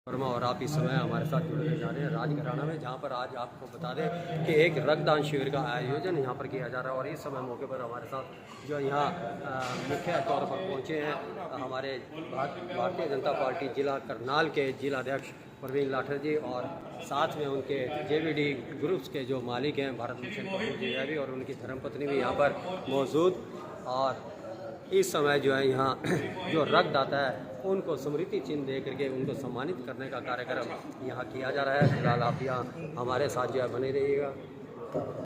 वर्मा और आप इस समय हमारे साथ जुड़ने जा रहे हैं राजघराना में, जहां पर आज आपको बता दें कि एक रक्तदान शिविर का आयोजन यहां पर किया जा रहा है। और इस समय मौके पर हमारे साथ जो यहां मुख्य तौर पर पहुंचे हैं हमारे भारतीय जनता पार्टी जिला करनाल के जिलाध्यक्ष प्रवीण लाठर जी, और साथ में उनके जेबीडी ग्रुप्स के जो मालिक हैं भारत भूषण कपूर जी भी, और उनकी धर्मपत्नी भी यहाँ पर मौजूद। और इस समय जो है यहाँ जो रक्तदाता है उनको स्मृति चिन्ह दे करके उनको सम्मानित करने का कार्यक्रम यहाँ किया जा रहा है। फिलहाल आप यहाँ हमारे साथ जो है बने रहिएगा।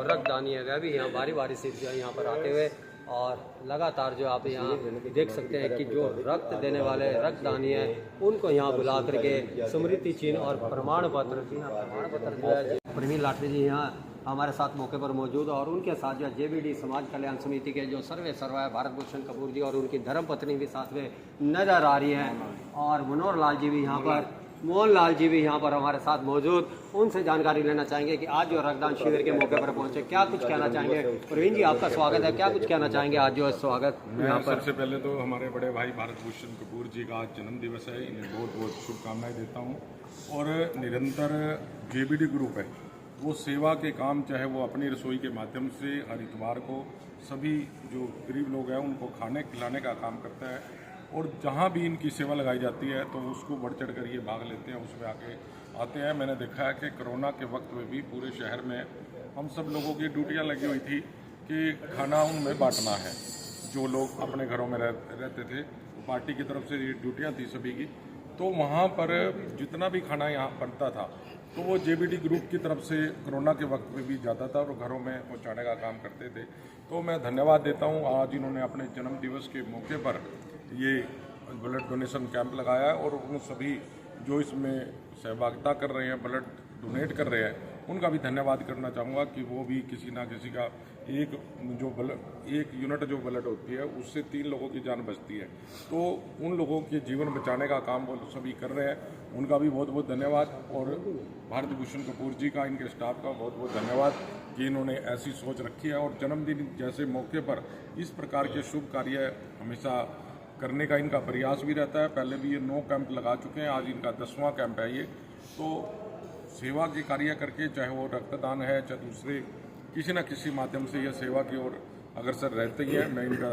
रक्तदानी है वह भी यहाँ बारी बारी से जो है यहाँ पर आते हुए, और लगातार जो आप यहाँ देख सकते हैं कि जो रक्त देने वाले रक्तदानी हैं उनको यहाँ बुला करके स्मृति चिन्ह और प्रमाण पत्र जो है प्रवीण लाठरी जी यहाँ हमारे साथ मौके पर मौजूद, और उनके साथ जो जेबीडी समाज कल्याण समिति के जो सर्वा है भारत भूषण कपूर जी और उनकी धर्मपत्नी भी साथ में नजर आ रही हैं। और मनोहर लाल जी भी यहाँ पर, मोहन लाल जी भी यहाँ पर हमारे साथ मौजूद। उनसे जानकारी लेना चाहेंगे कि आज जो रक्तदान शिविर के मौके पर पहुंचे क्या कुछ कहना चाहेंगे। प्रवीण जी आपका स्वागत है, क्या कुछ कहना चाहेंगे आज जो स्वागत यहाँ पर। सबसे पहले तो हमारे बड़े भाई भारत भूषण कपूर जी का आज जन्म दिवस है, इन्हें बहुत बहुत शुभकामनाएं देता हूँ। और निरंतर जेबीडी ग्रुप है वो सेवा के काम, चाहे वो अपनी रसोई के माध्यम से हर इतवार को सभी जो गरीब लोग हैं उनको खाने खिलाने का काम करता है। और जहाँ भी इनकी सेवा लगाई जाती है तो उसको बढ़ चढ़ कर ये भाग लेते हैं, उसमें आके आते हैं। मैंने देखा है कि कोरोना के वक्त में भी पूरे शहर में हम सब लोगों की ड्यूटियाँ लगी हुई थी कि खाना उनमें बांटना है। जो लोग अपने घरों में रहते थे तो पार्टी की तरफ से ये ड्यूटियाँ थी सभी की, तो वहाँ पर जितना भी खाना यहाँ बनता था तो वो जेबीडी ग्रुप की तरफ से कोरोना के वक्त में भी जाता था और घरों में पहुँचाने का काम करते थे। तो मैं धन्यवाद देता हूँ। आज इन्होंने अपने जन्म दिवस के मौके पर ये ब्लड डोनेशन कैंप लगाया है, और उन सभी जो इसमें सहभागिता कर रहे हैं, ब्लड डोनेट कर रहे हैं, उनका भी धन्यवाद करना चाहूँगा कि वो भी किसी ना किसी का एक यूनिट जो ब्लड होती है उससे 3 लोगों की जान बचती है। तो उन लोगों के जीवन बचाने का काम वो सभी कर रहे हैं, उनका भी बहुत बहुत धन्यवाद। और भारत भूषण कपूर जी का, इनके स्टाफ का बहुत बहुत धन्यवाद कि इन्होंने ऐसी सोच रखी है। और जन्मदिन जैसे मौके पर इस प्रकार के शुभ कार्य हमेशा करने का इनका प्रयास भी रहता है। पहले भी ये 9 कैंप लगा चुके हैं, आज इनका 10वां कैंप है ये। तो सेवा के कार्य करके, चाहे वो रक्तदान है चाहे दूसरे किसी न किसी माध्यम से यह सेवा की ओर अग्रसर रहते ही है। मैं इनका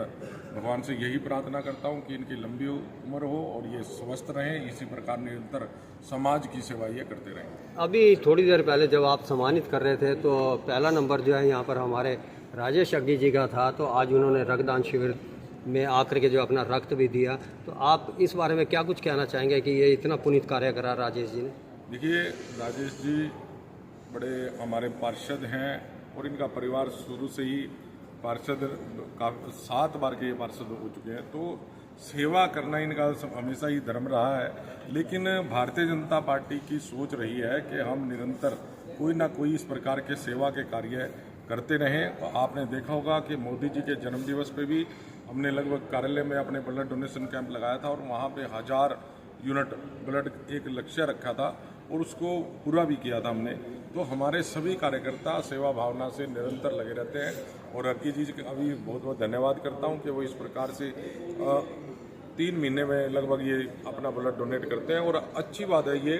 भगवान से यही प्रार्थना करता हूँ कि इनकी लंबी उम्र हो और ये स्वस्थ रहें, इसी प्रकार निरंतर समाज की सेवा ये करते रहें। अभी थोड़ी देर पहले जब आप सम्मानित कर रहे थे तो पहला नंबर जो है यहाँ पर हमारे राजेश अग्गी जी का था, तो आज उन्होंने रक्तदान शिविर में आकर के जो अपना रक्त भी दिया, तो आप इस बारे में क्या कुछ कहना चाहेंगे कि ये इतना पुनीत कार्य करा राजेश जी ने। देखिए, राजेश जी बड़े हमारे पार्षद हैं और इनका परिवार शुरू से ही पार्षद का 7 बार के पार्षद हो चुके हैं। तो सेवा करना इनका हमेशा ही धर्म रहा है। लेकिन भारतीय जनता पार्टी की सोच रही है कि हम निरंतर कोई ना कोई इस प्रकार के सेवा के कार्य करते रहें। आपने देखा होगा कि मोदी जी के जन्मदिवस पे भी हमने लगभग कार्यालय में अपने ब्लड डोनेशन कैंप लगाया था, और वहाँ पे 1000 यूनिट ब्लड एक लक्ष्य रखा था और उसको पूरा भी किया था हमने। तो हमारे सभी कार्यकर्ता सेवा भावना से निरंतर लगे रहते हैं, और अक्की जी का भी बहुत बहुत धन्यवाद करता हूँ कि वो इस प्रकार से 3 महीने में लगभग ये अपना ब्लड डोनेट करते हैं। और अच्छी बात है ये,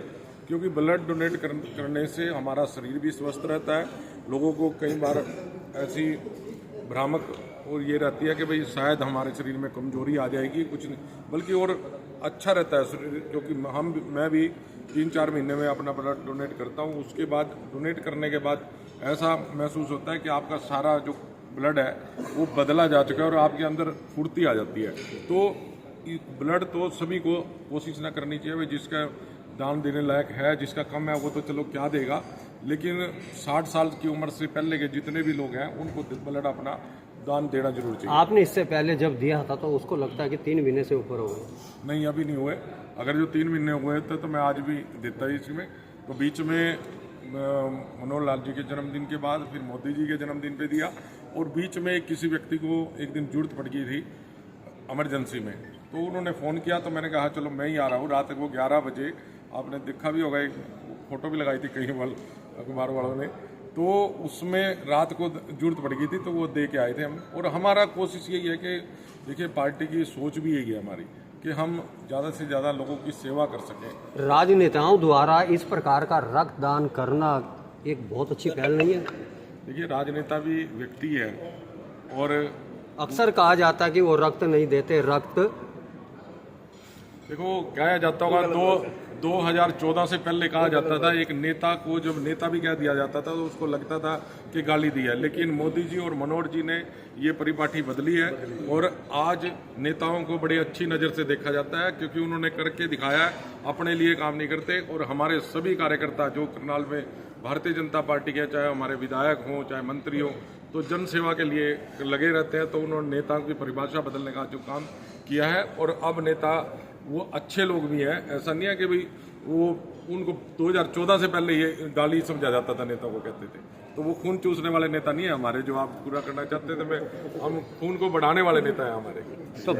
क्योंकि ब्लड डोनेट करने से हमारा शरीर भी स्वस्थ रहता है। लोगों को कई बार ऐसी भ्रामक और ये रहती है कि भाई शायद हमारे शरीर में कमजोरी आ जाएगी, कुछ नहीं, बल्कि और अच्छा रहता है शरीर। क्योंकि मैं भी 3-4 महीने में अपना ब्लड डोनेट करता हूँ, उसके बाद डोनेट करने के बाद ऐसा महसूस होता है कि आपका सारा जो ब्लड है वो बदला जा चुका है और आपके अंदर फुर्ती आ जाती है। तो ब्लड तो सभी को कोशिश ना करनी चाहिए, भाई जिसका दान देने लायक है, जिसका कम है वो तो चलो क्या देगा, लेकिन 60 साल की उम्र से पहले के जितने भी लोग हैं उनको ब्लड अपना दान देना जरूर चाहिए। आपने इससे पहले जब दिया था तो उसको लगता है कि 3 महीने से ऊपर हो गए। नहीं, अभी नहीं हुए। अगर जो 3 महीने हुए थे तो मैं आज भी देता ही इसमें। तो बीच में मनोहर लाल जी के जन्मदिन के बाद फिर मोदी जी के जन्मदिन पे दिया, और बीच में किसी व्यक्ति को एक दिन जरूरत पड़ गई थी इमरजेंसी में, तो उन्होंने फ़ोन किया तो मैंने कहा चलो मैं ही आ रहा हूँ। रात को 11 बजे, आपने देखा भी होगा, एक फ़ोटो भी लगाई थी कहीं अखबार वालों ने, तो उसमें रात को जरूरत पड़ गई थी तो वो दे के आए थे हम। और हमारा कोशिश यही है कि देखिए, पार्टी की सोच भी यही है हमारी कि हम ज़्यादा से ज़्यादा लोगों की सेवा कर सकें। राजनेताओं द्वारा इस प्रकार का रक्तदान करना एक बहुत अच्छी पहल नहीं है? देखिए, राजनेता भी व्यक्ति है और अक्सर कहा जाता है कि वो रक्त नहीं देते, रक्त देखो कहा जाता होगा 2014 से पहले कहा जाता था, एक नेता को जब नेता भी कह दिया जाता था तो उसको लगता था कि गाली दी है, लेकिन मोदी जी और मनोहर जी ने ये परिपाटी बदली है और आज नेताओं को बड़ी अच्छी नज़र से देखा जाता है, क्योंकि उन्होंने करके दिखाया है, अपने लिए काम नहीं करते। और हमारे सभी कार्यकर्ता जो करनाल में भारतीय जनता पार्टी के, चाहे हमारे विधायक हों चाहे मंत्री हों, तो जन सेवा के लिए लगे रहते हैं। तो उन्होंने नेताओं की परिभाषा बदलने का जो काम किया है, और अब नेता वो अच्छे लोग भी हैं। ऐसा नहीं है कि भाई वो उनको 2014 से पहले ये गाली समझा जाता था, नेता को कहते थे, तो वो खून चूसने वाले नेता नहीं है हमारे। जो आप पूरा करना चाहते थे, हम खून को बढ़ाने वाले नेता हैं हमारे। तो